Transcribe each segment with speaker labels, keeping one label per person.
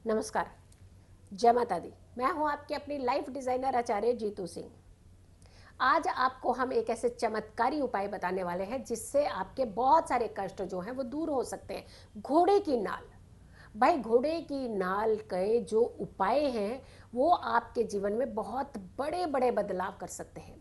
Speaker 1: नमस्कार, जय माता दी। मैं हूं आपकी अपनी लाइफ डिज़ाइनर आचार्य जीतू सिंह। आज आपको हम एक ऐसे चमत्कारी उपाय बताने वाले हैं जिससे आपके बहुत सारे कष्ट जो हैं वो दूर हो सकते हैं। घोड़े की नाल। भाई, घोड़े की नाल के जो उपाय हैं वो आपके जीवन में बहुत बड़े बड़े बदलाव कर सकते हैं।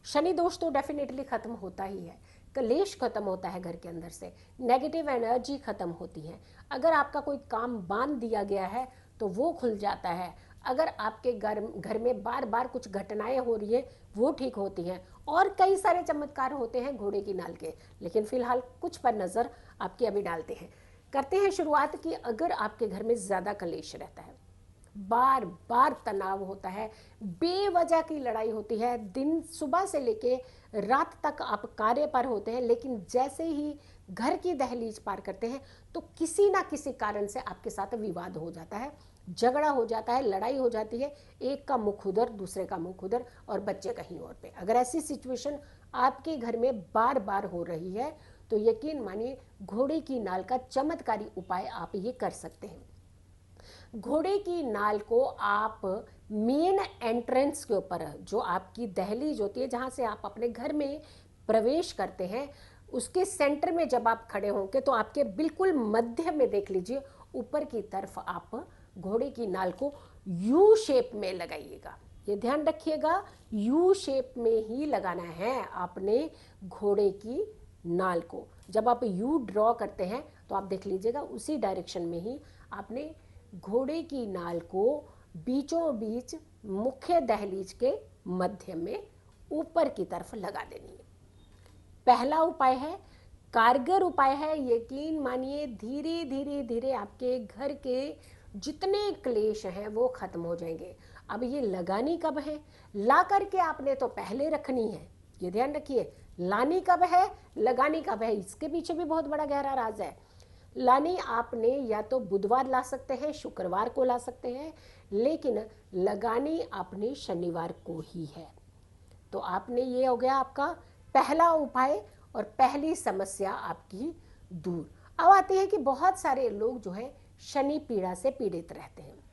Speaker 1: शनि दोष तो डेफिनेटली खत्म होता ही है, कलेश खत्म होता है, घर के अंदर से नेगेटिव एनर्जी खत्म होती है। अगर आपका कोई काम बांध दिया गया है तो वो खुल जाता है। अगर आपके घर में बार बार कुछ घटनाएं हो रही है वो ठीक होती हैं। और कई सारे चमत्कार होते हैं घोड़े की नाल के, लेकिन फिलहाल कुछ पर नज़र आपकी अभी डालते हैं। करते हैं शुरुआत की। अगर आपके घर में ज़्यादा कलेश रहता है, बार बार तनाव होता है, बेवजह की लड़ाई होती है, दिन सुबह से लेके रात तक आप कार्य पर होते हैं, लेकिन जैसे ही घर की दहलीज पार करते हैं तो किसी ना किसी कारण से आपके साथ विवाद हो जाता है, झगड़ा हो जाता है, लड़ाई हो जाती है। एक का मुख उधर, दूसरे का मुख उधर, और बच्चे कहीं और पे। अगर ऐसी सिचुएशन आपके घर में बार बार हो रही है तो यकीन मानिए घोड़े की नाल का चमत्कारी उपाय आप ये कर सकते हैं। घोड़े की नाल को आप मेन एंट्रेंस के ऊपर, जो आपकी दहलीज होती है जहाँ से आप अपने घर में प्रवेश करते हैं, उसके सेंटर में जब आप खड़े होंगे तो आपके बिल्कुल मध्य में देख लीजिए, ऊपर की तरफ आप घोड़े की नाल को यू शेप में लगाइएगा। ये ध्यान रखिएगा, यू शेप में ही लगाना है आपने घोड़े की नाल को। जब आप यू ड्रॉ करते हैं तो आप देख लीजिएगा उसी डायरेक्शन में ही आपने घोड़े की नाल को बीचों बीच मुख्य दहलीज के मध्य में ऊपर की तरफ लगा देनी है। पहला उपाय है, कारगर उपाय है। यकीन मानिए धीरे धीरे धीरे आपके घर के जितने क्लेश हैं वो खत्म हो जाएंगे। अब ये लगानी कब है? ला करके आपने तो पहले रखनी है, ये ध्यान रखिए। लानी कब है, लगानी कब है, इसके पीछे भी बहुत बड़ा गहरा राज है। लानी आपने या तो बुधवार ला सकते हैं, शुक्रवार को ला सकते हैं, लेकिन लगानी आपने शनिवार को ही है। तो आपने, ये हो गया आपका पहला उपाय और पहली समस्या आपकी दूर। अब आती है कि बहुत सारे लोग जो है शनि पीड़ा से पीड़ित रहते हैं।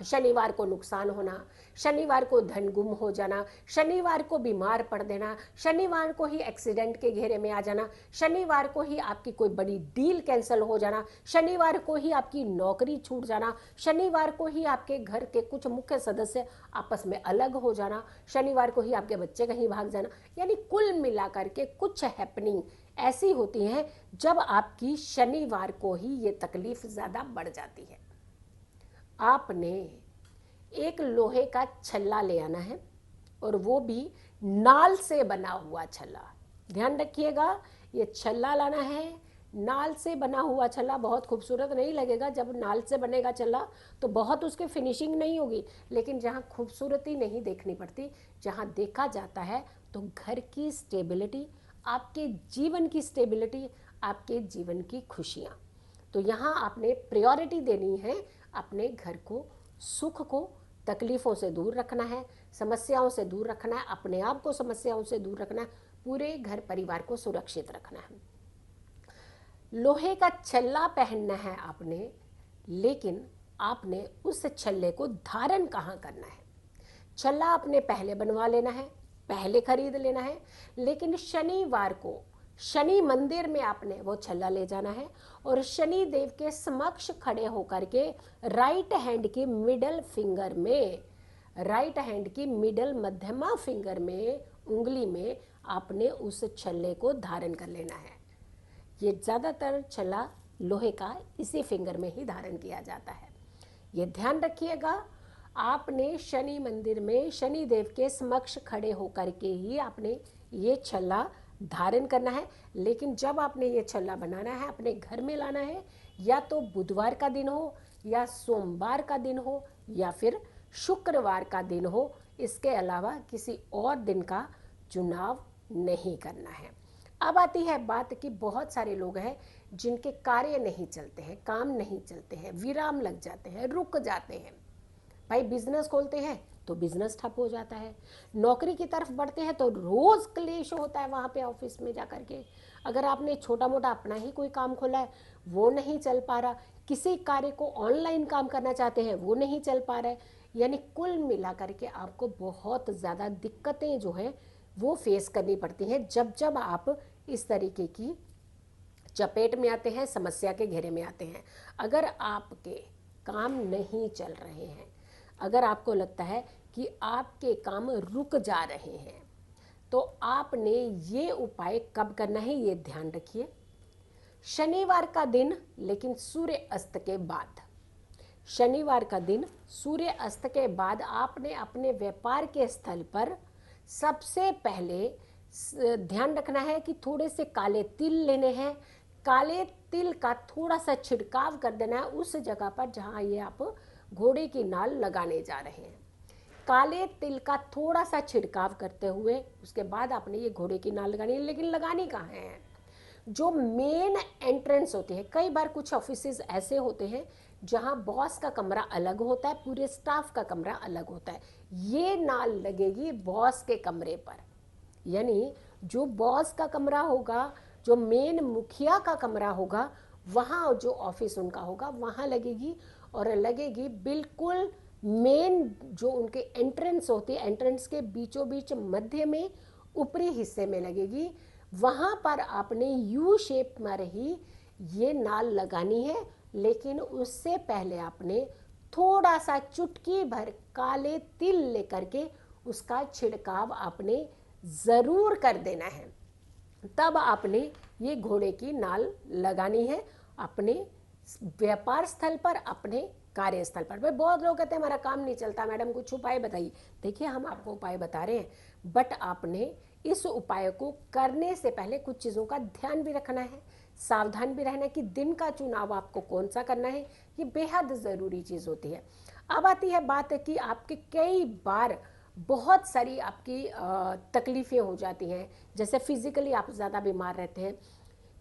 Speaker 1: शनिवार को नुकसान होना, शनिवार को धन गुम हो जाना, शनिवार को बीमार पड़ देना, शनिवार को ही एक्सीडेंट के घेरे में आ जाना, शनिवार को ही आपकी कोई बड़ी डील कैंसिल हो जाना, शनिवार को ही आपकी नौकरी छूट जाना, शनिवार को ही आपके घर के कुछ मुख्य सदस्य आपस में अलग हो जाना, शनिवार को ही आपके बच्चे कहीं भाग जाना। यानी कुल मिलाकर के कुछ हैपनिंग ऐसी होती हैं जब आपकी शनिवार को ही ये तकलीफ ज़्यादा बढ़ जाती है। आपने एक लोहे का छल्ला ले आना है, और वो भी नाल से बना हुआ छल्ला। ध्यान रखिएगा, ये छल्ला लाना है, नाल से बना हुआ छल्ला। बहुत खूबसूरत नहीं लगेगा, जब नाल से बनेगा छल्ला तो बहुत उसके फिनिशिंग नहीं होगी, लेकिन जहाँ खूबसूरती नहीं देखनी पड़ती, जहाँ देखा जाता है तो घर की स्टेबिलिटी, आपके जीवन की स्टेबिलिटी, आपके जीवन की खुशियाँ। तो यहाँ आपने प्रायोरिटी देनी है अपने घर को, सुख को। तकलीफ़ों से दूर रखना है, समस्याओं से दूर रखना है, अपने आप को समस्याओं से दूर रखना है, पूरे घर परिवार को सुरक्षित रखना है। लोहे का छल्ला पहनना है आपने, लेकिन आपने उस छल्ले को धारण कहाँ करना है? छल्ला आपने पहले बनवा लेना है, पहले खरीद लेना है, लेकिन शनिवार को शनि मंदिर में आपने वो छल्ला ले जाना है और शनि देव के समक्ष खड़े होकर के राइट हैंड की मिडल फिंगर में, राइट हैंड की मिडल मध्यमा फिंगर में, उंगली में आपने उस छल्ले को धारण कर लेना है। ये ज़्यादातर छल्ला लोहे का इसी फिंगर में ही धारण किया जाता है। ये ध्यान रखिएगा, आपने शनि मंदिर में शनि देव के समक्ष खड़े होकर के ही आपने ये छल्ला धारण करना है। लेकिन जब आपने ये छल्ला बनाना है, अपने घर में लाना है, या तो बुधवार का दिन हो, या सोमवार का दिन हो, या फिर शुक्रवार का दिन हो। इसके अलावा किसी और दिन का चुनाव नहीं करना है। अब आती है बात कि बहुत सारे लोग हैं जिनके कार्य नहीं चलते हैं, काम नहीं चलते हैं, विराम लग जाते हैं, रुक जाते हैं। भाई, बिजनेस खोलते हैं तो बिजनेस ठप हो जाता है। नौकरी की तरफ बढ़ते हैं तो रोज़ क्लेश होता है वहाँ पे ऑफिस में जा कर के। अगर आपने छोटा मोटा अपना ही कोई काम खोला है वो नहीं चल पा रहा, किसी कार्य को ऑनलाइन काम करना चाहते हैं वो नहीं चल पा रहा है, यानी कुल मिला करके आपको बहुत ज़्यादा दिक्कतें जो हैं वो फेस करनी पड़ती हैं जब जब आप इस तरीके की चपेट में आते हैं, समस्या के घेरे में आते हैं। अगर आपके काम नहीं चल रहे हैं, अगर आपको लगता है कि आपके काम रुक जा रहे हैं, तो आपने ये उपाय कब करना है ये ध्यान रखिए। शनिवार का दिन, लेकिन सूर्य अस्त के बाद। शनिवार का दिन सूर्य अस्त के बाद आपने अपने व्यापार के स्थल पर सबसे पहले ध्यान रखना है कि थोड़े से काले तिल लेने हैं। काले तिल का थोड़ा सा छिड़काव कर देना है उस जगह पर जहां ये आप घोड़े की नाल लगाने जा रहे हैं। काले तिल का थोड़ा सा छिड़काव करते हुए उसके बाद आपने ये घोड़े की नाल लगानी है। लेकिन लगानी कहाँ है? जो मेन एंट्रेंस होती है, कई बार कुछ ऑफिसेज ऐसे होते हैं जहां बॉस का कमरा अलग होता है, पूरे स्टाफ का कमरा अलग होता है। ये नाल लगेगी बॉस के कमरे पर, यानी जो बॉस का कमरा होगा, जो मेन मुखिया का कमरा होगा, वहाँ जो ऑफिस उनका होगा वहाँ लगेगी। और लगेगी बिल्कुल मेन जो उनके एंट्रेंस होती है, एंट्रेंस के बीचों बीच मध्य में ऊपरी हिस्से में लगेगी। वहाँ पर आपने यू शेप में रही ये नाल लगानी है। लेकिन उससे पहले आपने थोड़ा सा चुटकी भर काले तिल लेकर के उसका छिड़काव आपने ज़रूर कर देना है। तब आपने ये घोड़े की नाल लगानी है अपने व्यापार स्थल पर, अपने कार्यस्थल पर। भाई बहुत लोग कहते हैं हमारा काम नहीं चलता मैडम, कुछ उपाय बताइए। देखिए हम आपको उपाय बता रहे हैं, बट आपने इस उपाय को करने से पहले कुछ चीज़ों का ध्यान भी रखना है, सावधान भी रहना है कि दिन का चुनाव आपको कौन सा करना है। ये बेहद ज़रूरी चीज़ होती है। अब आती है बात कि आपके कई बार बहुत सारी आपकी तकलीफ़ें हो जाती हैं, जैसे फिज़िकली आप ज़्यादा बीमार रहते हैं।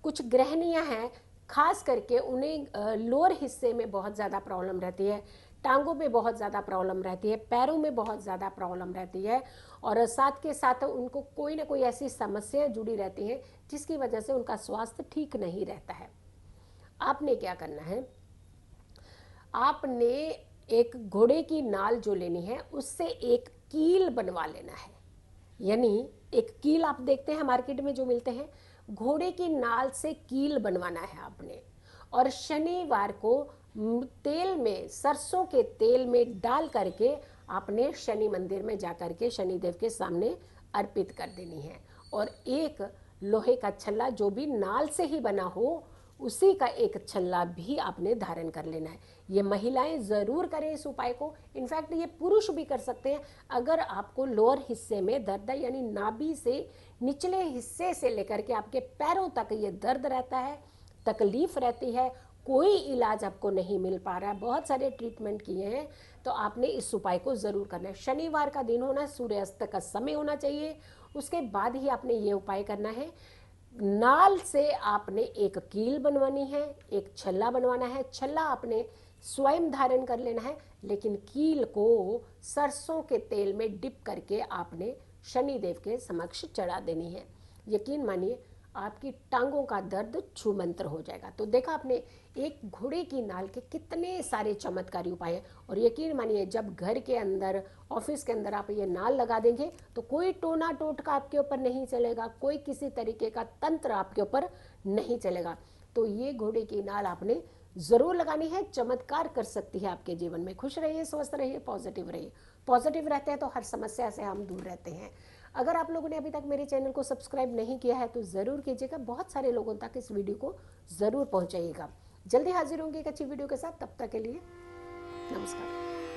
Speaker 1: कुछ गृहिणियाँ हैं, खास करके उन्हें लोअर हिस्से में बहुत ज़्यादा प्रॉब्लम रहती है, टांगों में बहुत ज़्यादा प्रॉब्लम रहती है, पैरों में बहुत ज़्यादा प्रॉब्लम रहती है, और साथ के साथ उनको कोई ना कोई ऐसी समस्याएं जुड़ी रहती हैं जिसकी वजह से उनका स्वास्थ्य ठीक नहीं रहता है। आपने क्या करना है, आपने एक घोड़े की नाल जो लेनी है उससे एक कील बनवा लेना है। यानी एक कील आप देखते हैं मार्केट में जो मिलते हैं, घोड़े की नाल से कील बनवाना है आपने। और शनिवार को तेल में, सरसों के तेल में डाल करके आपने शनि मंदिर में जा करके शनिदेव के सामने अर्पित कर देनी है। और एक लोहे का छल्ला जो भी नाल से ही बना हो उसी का एक छल्ला भी आपने धारण कर लेना है। ये महिलाएं ज़रूर करें इस उपाय को, इनफैक्ट ये पुरुष भी कर सकते हैं। अगर आपको लोअर हिस्से में दर्द है, यानी नाभि से निचले हिस्से से लेकर के आपके पैरों तक ये दर्द रहता है, तकलीफ रहती है, कोई इलाज आपको नहीं मिल पा रहा है, बहुत सारे ट्रीटमेंट किए हैं, तो आपने इस उपाय को ज़रूर करना है। शनिवार का दिन होना, सूर्यास्त का समय होना चाहिए, उसके बाद ही आपने ये उपाय करना है। नाल से आपने एक कील बनवानी है, एक छल्ला बनवाना है। छल्ला आपने स्वयं धारण कर लेना है, लेकिन कील को सरसों के तेल में डिप करके आपने शनिदेव के समक्ष चढ़ा देनी है। यकीन मानिए आपकी टांगों का दर्द छूमंतर हो जाएगा। तो देखा आपने एक घोड़े की नाल के कितने सारे चमत्कारी उपाय हैं। और यकीन मानिए जब घर के अंदर, ऑफिस के अंदर आप ये नाल लगा देंगे तो कोई टोना टोटका आपके ऊपर नहीं चलेगा, कोई किसी तरीके का तंत्र आपके ऊपर नहीं चलेगा। तो ये घोड़े की नाल आपने ज़रूर लगानी है, चमत्कार कर सकती है आपके जीवन में। खुश रहिए, स्वस्थ रहिए, पॉजिटिव रहिए। पॉजिटिव रहते हैं तो हर समस्या से हम दूर रहते हैं। अगर आप लोगों ने अभी तक मेरे चैनल को सब्सक्राइब नहीं किया है तो ज़रूर कीजिएगा, बहुत सारे लोगों तक इस वीडियो को ज़रूर पहुंचाइएगा। जल्दी हाजिर होंगे एक अच्छी वीडियो के साथ, तब तक के लिए नमस्कार।